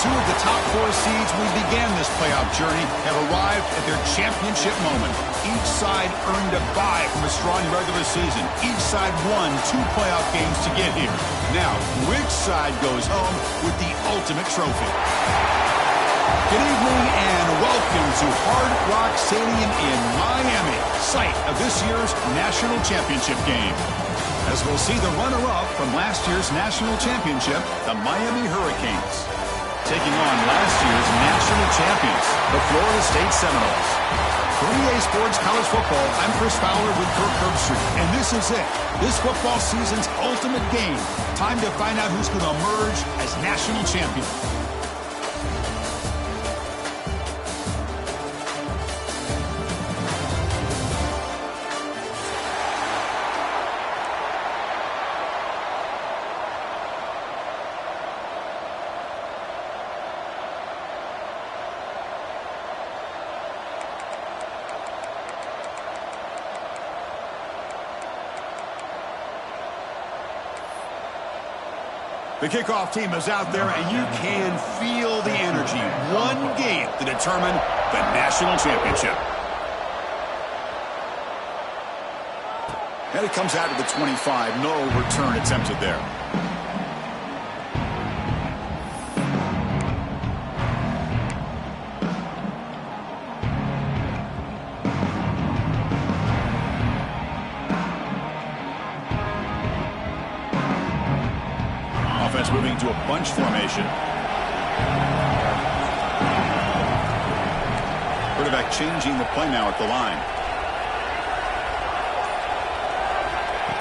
Two of the top four seeds when we began this playoff journey have arrived at their championship moment. Each side earned a bye from a strong regular season. Each side won 2 playoff games to get here. Now, which side goes home with the ultimate trophy? Good evening and welcome to Hard Rock Stadium in Miami, site of this year's national championship game. As we'll see the runner-up from last year's national championship, the Miami Hurricanes, taking on last year's national champions, the Florida State Seminoles. For EA Sports College Football, I'm Chris Fowler with Kirk Herbstreit, and this is it. This football season's ultimate game. Time to find out who's going to emerge as national champion. The kickoff team is out there, and you can feel the energy. One game to determine the national championship. And it comes out to the 25. No return attempted there. Moving to a bunch formation. Quarterback changing the play now at the line.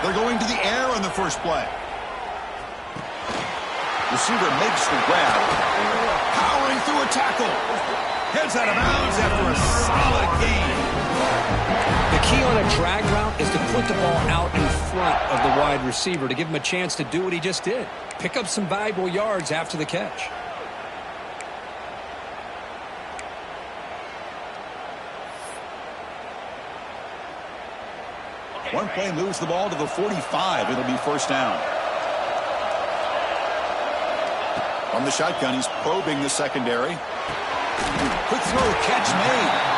They're going to the air on the first play. Receiver makes the grab. Powering through a tackle. Heads out of bounds after a solid gain. The key on a drag route is to put the ball out in front of the wide receiver to give him a chance to do what he just did. Pick up some valuable yards after the catch. One play moves the ball to the 45. It'll be first down. From the shotgun, he's probing the secondary. Quick throw, catch made.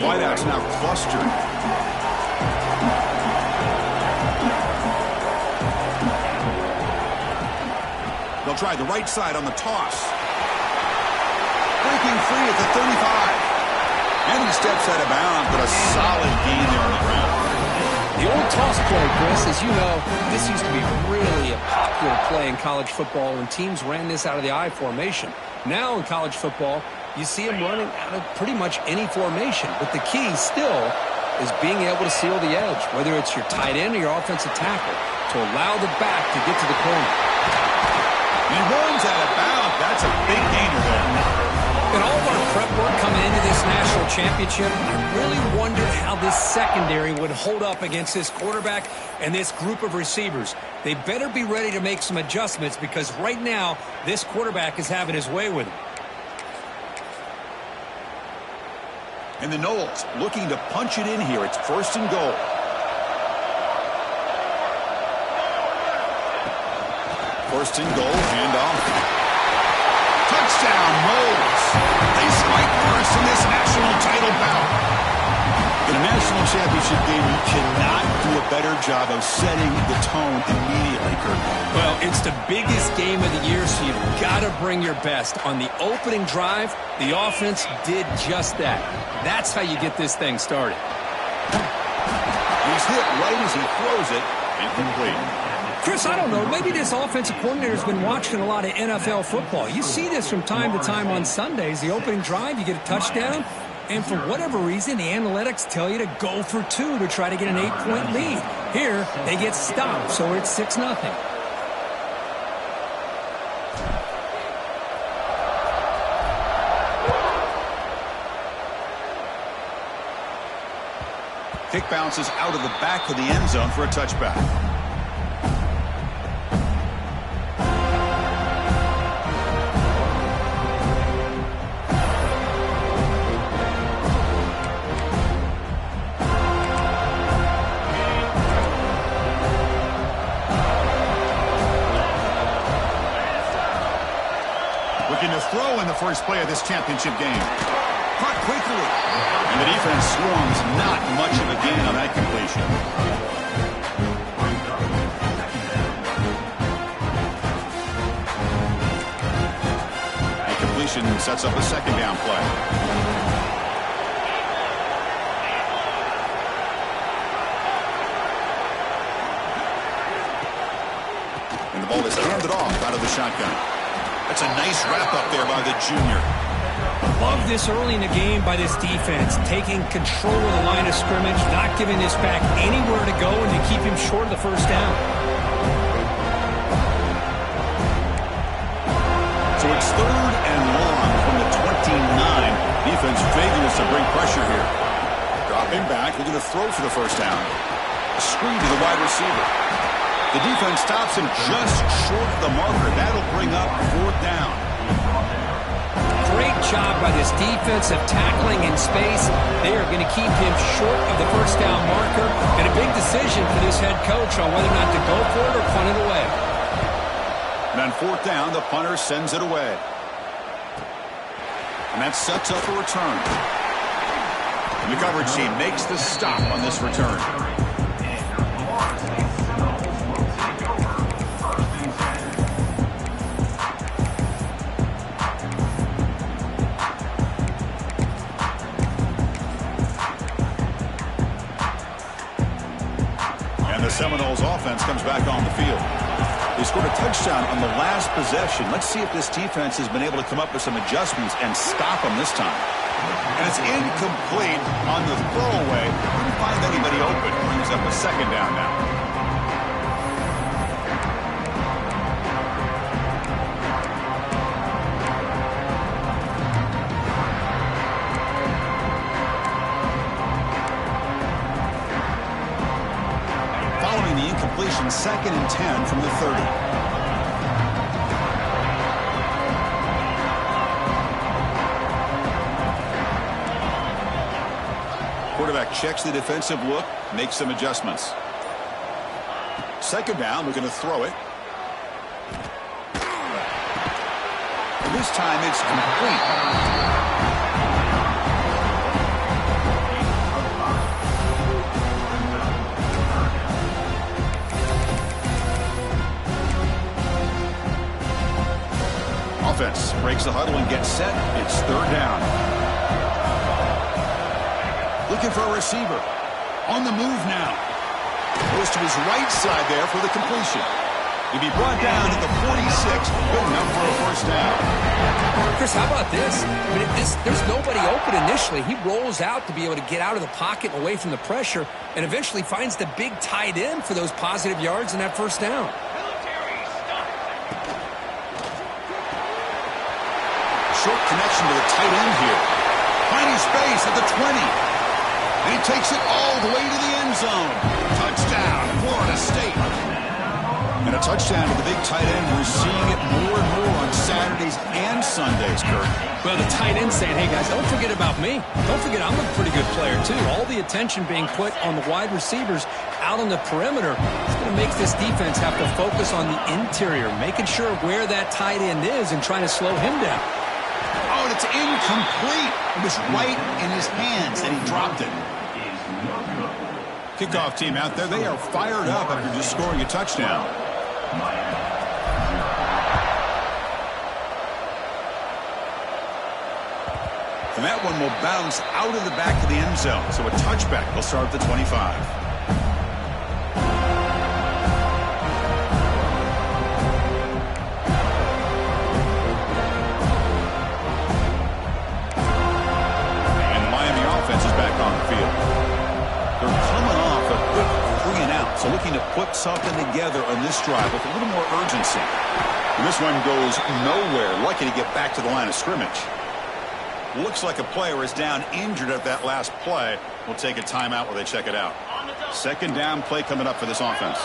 Wideouts now clustered. They'll try the right side on the toss. Breaking free at the 35. And he steps out of bounds, but a solid gain there on the ground. The old toss play, Chris, as you know, this used to be really a popular play in college football when teams ran this out of the I formation. Now in college football, you see him running out of pretty much any formation. But the key still is being able to seal the edge, whether it's your tight end or your offensive tackle, to allow the back to get to the corner. He runs out of bounds. That's a big gainer there. In all of our prep work coming into this national championship, I really wondered how this secondary would hold up against this quarterback and this group of receivers. They better be ready to make some adjustments because right now, this quarterback is having his way with him. And the Noles looking to punch it in here. It's first and goal. First and goal, handoff. Touchdown, Noles. They strike first in this national title bout. In a national championship game, you cannot do a better job of setting the tone immediately, Kirk. Well, it's the biggest game of the year, so you've got to bring your best. On the opening drive, the offense did just that. That's how you get this thing started. He's hit right as he throws it, incomplete. Chris, I don't know. Maybe this offensive coordinator's been watching a lot of NFL football. You see this from time to time on Sundays. The opening drive, you get a touchdown, and for whatever reason, the analytics tell you to go for 2 to try to get an 8-point lead. Here, they get stopped, so it's 6-0. Kick bounces out of the back of the end zone for a touchback. Looking to throw in the first play of this championship game. Caught quickly. And the defense swarms. Not much of a gain on that completion. And completion sets up a second down play. And the ball is handed off out of the shotgun. That's a nice wrap-up there by the junior. Love this early in the game by this defense, taking control of the line of scrimmage, not giving this back anywhere to go, and to keep him short of the first down. So it's 3rd and long from the 29. Defense vigorous to bring pressure here. Dropping back, looking to throw for the first down. A screen to the wide receiver. The defense stops him just short of the marker. That'll bring up 4th down. Great job by this defensive tackling in space. They are going to keep him short of the first down marker. And a big decision for this head coach on whether or not to go for it or punt it away. And on 4th down, the punter sends it away. And that sets up a return. And the coverage team makes the stop on this return. Seminoles offense comes back on the field. They scored a touchdown on the last possession. Let's see if this defense has been able to come up with some adjustments and stop them this time. And it's incomplete on the throwaway. Couldn't find anybody open. Brings up a second down now. Completion 2nd and 10 from the 30. Quarterback checks the defensive look, makes some adjustments. 2nd down, we're going to throw it. And this time it's complete. Offense breaks the huddle and gets set. It's 3rd down. Looking for a receiver. On the move now. Goes to his right side there for the completion. He'll be brought down at the 46. Good enough for a first down. Chris, how about this? I mean, there's nobody open initially. He rolls out to be able to get out of the pocket and away from the pressure, and eventually finds the big tight end for those positive yards in that first down. Short connection to the tight end here. Finding space at the 20. And he takes it all the way to the end zone. Touchdown, Florida State. And a touchdown to the big tight end. We're seeing it more and more on Saturdays and Sundays, Kurt. Well, the tight end saying, hey, guys, don't forget about me. Don't forget I'm a pretty good player, too. All the attention being put on the wide receivers out on the perimeter. It's going to make this defense have to focus on the interior, making sure where that tight end is and trying to slow him down. Oh, and it's incomplete. It was right in his hands, and he dropped it. Kickoff team out there, they are fired up after just scoring a touchdown. And that one will bounce out of the back of the end zone. So a touchback will start at the 25. So looking to put something together on this drive with a little more urgency. And this one goes nowhere. Lucky to get back to the line of scrimmage. Looks like a player is down injured at that last play. We'll take a timeout while they check it out. 2nd down play coming up for this offense.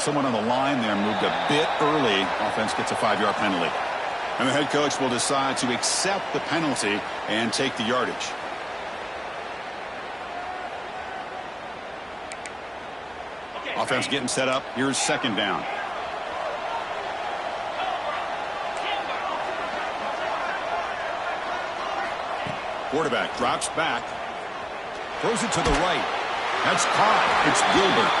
Someone on the line there moved a bit early. Offense gets a 5-yard penalty. And the head coach will decide to accept the penalty and take the yardage. Offense getting set up. Here's second down. Quarterback drops back. Throws it to the right. That's caught. It's Gilbert.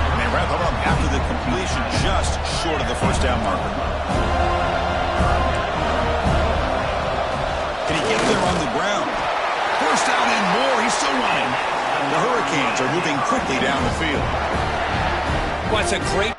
And they wrap it up after the completion just short of the first down marker. Can he get there on the ground? First down and more. He's still running. The Hurricanes are moving quickly down the field. Well, it's a great